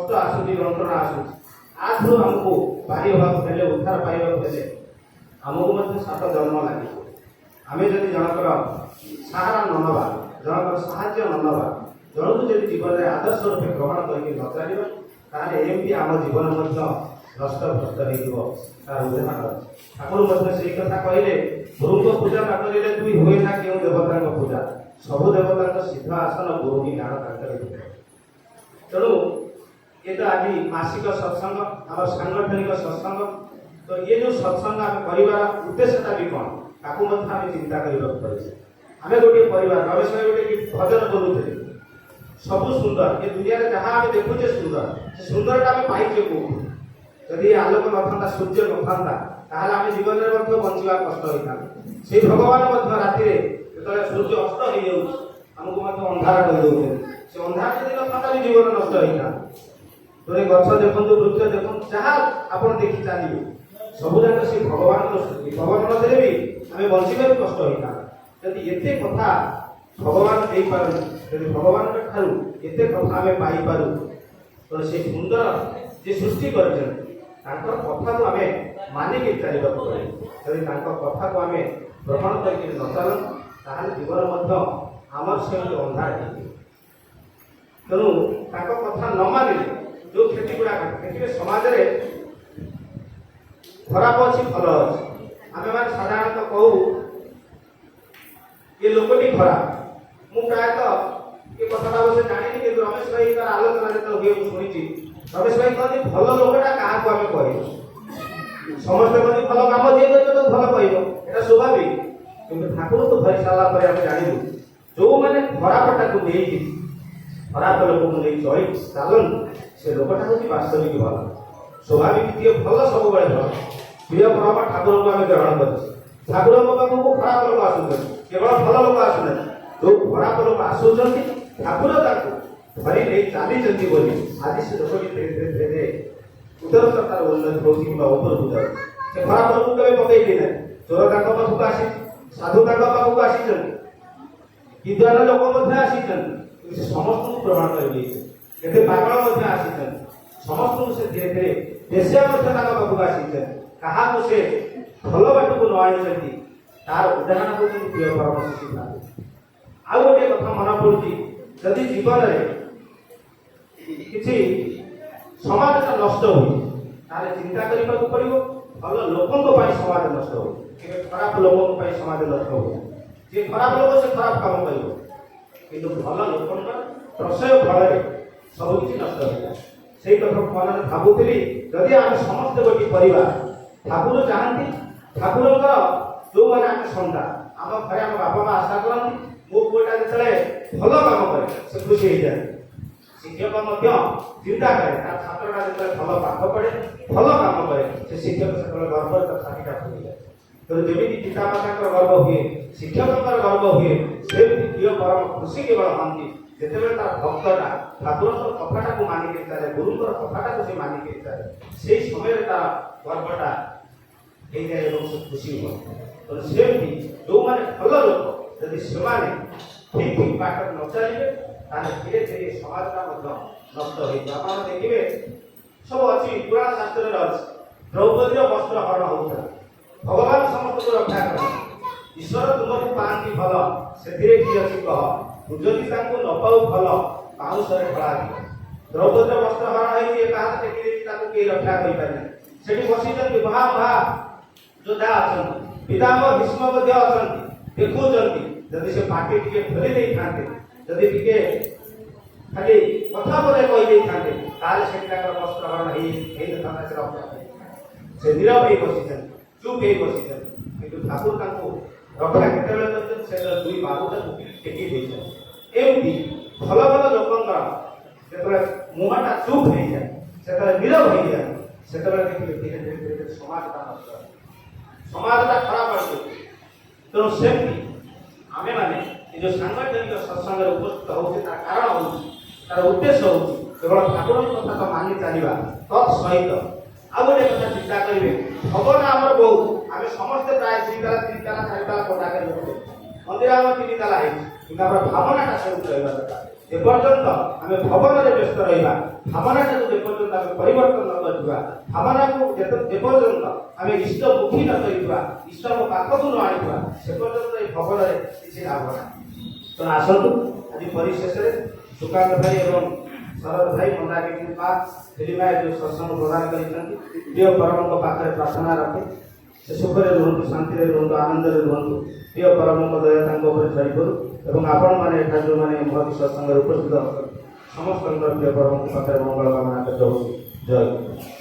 कष्ट आसुची यंत्रणा आसुची आठू आमको बारी होगा हेले उद्धार पाइबा हेले आमको मध्य 7 जन्म लगे आम जदि जनकर सहारा न नवा जनकर साहाय्य न नवा जन को जब जीवन में आदर्श रूपे ग्रहण करके न चलवा ताले एमती आम जीवन मध्य नष्ट भ्रष्ट हो तार उदाहरण ठाकुर मध्य से कथा कहले गुरु को पूजा न करिले तुई होय ना केउ देवता को पूजा सब देवता सिद्ध आसन गुरु की ज्ञान तांकर तेणु ये तो आज मासिक सत्संग आम सांगठनिक सत्संग तो ये जो सत्संग आम कर उद्देश्यता भी कौन ताकू आम चिंता करने पड़े आम गोटे परिवार रमेश भाई गोटे भजन बोलुले सब सुंदर ये दुनिया में जहाँ आम देखुचे सुंदर से सुंदरटा आम पाइचे को जदि आलोक न था सूर्य न था ताहले आम जीवन में बंचा कष्ट होता से भगवान राति जो सूर्य अस्त हो जामको अंधार कर दे से अंधार जदि न था जीवन नष्ट होता तो गछ देखु वृक्ष देखु जहाँ आप देखी चलिए सब जाक से भगवान भगवान नदेले भी आम बंचार कष्ट होता जदि एते कथा भगवान दे पारु जदि भगवान ठारू एते कथा आम पाई पारु तो से सुंदर जे सृष्टि कर कथा को आम मानिक चलने पड़े जदि कथा को आम ग्रहण करके न चल ताहले जीवन आमर से अंधार तेणु कथा न मानिले जो क्षति गुड़ा देखिए समाज रे खराब अच्छी भल अच्छी आम मैंने साधारणतः कहू ये लोकटी खराब मु प्रायतः ये कथा अवश्य जानी कि रमेश भाई तार आलोचना जो हुए शुणी रमेश भाई कहते भल लोकटा क्या आम कह समस्ते कहते भल कम जी कर भल कह स्वाभाविक कि ठाकुर को धरी सारापर आम जानू जो मैंने खराबटा को नहीं खराब लोक को नहीं चल चलन से लोकटा हूँ वास्तविक भल स्वाभाविक जी भल सब भल प्रिय परम ठाकुर को आम ग्रहण कर ठाकुर पाखक खराब लोक आसुच्च केवल भल लोक आसुना जो खराब लोक आसुच्च ठाकुर धरी नहीं चली बोली आज से लोक धीरे उत्तरतर तार उन्नति होपर जाए से खराब लोक कभी पकई ना चोर पाखक आसी साधु पाखक आसी विद्वान लोक आसी समस्त प्रमाण कर पागल आसी समस्त से धीरे धीरे देशिया पाखक आसी क्या से भल बाट को न आनी तार उदाहरण हूँ प्रिय परम शिशु आउ गोटे कथा मन पड़ी जदि जीवन में किसी समाजटा नष्ट हो चिंता करने को पड़ो भल लोकों समाज नष्ट हो खराब लोकों समाज नष्ट हो जी खराब लोक से खराब काम कर भल लोक प्रशय फल सब किसी नष्ट हो से कथा मन भावुली जदि आम समस्त गोटे परिवार ठाकुर चाहती ठाकुर जो मैंने आम सन्तान आम घरे आम बापा माँ आशा करती मो पुआटा जो भल कम करे से खुशी हो जाए शिक्षक चिंता करे छात्रटा जो भल पाठ पढ़े भल कम करे से शिक्षक से गर्व छातीटा फुली जाए तो जमी पितामाता गर्व हुए शिक्षक गर्व हुए से प्रिय परम खुशी केवल हमें जिते तार भक्तटा ठाकुर कथाटा को मानिक चले गुरुंर कथाटा को मानिक चले से समय तार गर्वटा हो जाए खुशी हो तो सेमती जो मैंने भल लोक जदि से ठीक ठीक बाट न चलिए धीरे धीरे समाजटा नष्ट हो देखिए सब अच्छी पुराण शास्त्र अच्छी द्रौपदी वस्त्र हरण होता भगवान समस्त को रक्षा कर ईश्वर तुमको पाती भल से किए अच्छी कह जदि न पाऊ भल पाउसरे खड़ा द्रौपदी वस्त्र हरण हो देखिए रक्षा कर बसी भा भा योद्धा अच्छा पितामह भीष्म अच्छा देखुं जदि से पार्टी टे खोली नहीं था जदि टे खाली कथा बोले कही था वस्त्र हरण से नीरव हो बसी चुप हो बसी कि ठाकुर रक्षा के दुई बाबूटा टेकी एमती भल भल लोक जो मुहटा चुप हो जाए से नीरव हो जाए से देखिए धीरे धीरे धीरे समाजटा नष्ट समाजटा खराब आस तेणु सेमती आम मैंने जो सांगठनिक सत्संग उपस्थित होती कारण हूँ तार उद्देश्य हूँ केवल ठाकुर कथा तो मानि चलवा तत्सहित आ गए कथा चिंता करेंगे भगवान आम बहुत आम समस्ते प्राय 3 ताला 3 ताला 4 ताला कोटा कर मंदिर आम 3 ताला है भावनाटा सब रहा दरकार যেপର୍ଯ୍ୟନ୍ତ ଆମେ ଭବନରେ ବ୍ୟସ୍ତ ରହିବା, ଭାବନାଟାକୁ ଯେପର୍ଯ୍ୟନ୍ତ ଆମେ ପରିବର୍ତ୍ତନ ନ କରିଥିବା, ଭାବନାକୁ ଯେପର୍ଯ୍ୟନ୍ତ ଆମେ ଇଷ୍ଟମୁଖୀ ନ କରିଥିବା, ଇଷ୍ଟଙ୍କ ପାଖକୁ ନ ଆଣିଥିବା, ସେ ପର୍ଯ୍ୟନ୍ତ ଏ ଭବନରେ କିଛି ଲାଭ ନାହିଁ। ତେଣୁ ଆସନ୍ତୁ ଆଜି ପରିଶେଷରେ ସୁକାନ୍ତ ଭାଇ ଏବଂ ଶରଦ ଭାଇ ମନ୍ଦାକିନୀ ମା ଫିଲିମା ଯେଉଁ ସତ୍ସଙ୍ଗ ପ୍ରଦାନ କରିଛନ୍ତି, ପ୍ରିୟ ପରମଙ୍କ ପାଖରେ ପ୍ରାର୍ଥନା ରଖେ ସେ ସୁଖରେ ରୁହନ୍ତୁ, ଶାନ୍ତିରେ ରୁହନ୍ତୁ, ଆନନ୍ଦରେ ରୁହନ୍ତୁ। ପ୍ରିୟ ପରମଙ୍କ ଦୟା ତାଙ୍କ ଉପରେ ଝରି ପଡ଼ୁ ଏବଂ ଆପଣମାନେ ଏଠାରେ ଯେଉଁମାନେ ମହତୀ ସତ୍ସଙ୍ଗରେ ଉପସ୍ଥିତ ସମସ୍ତଙ୍କର ପ୍ରିୟ ପରମଙ୍କ ପାଖରେ ମଙ୍ଗଳ କାମନା କରୁଛୁ। ଜୟ ଗୁରୁ।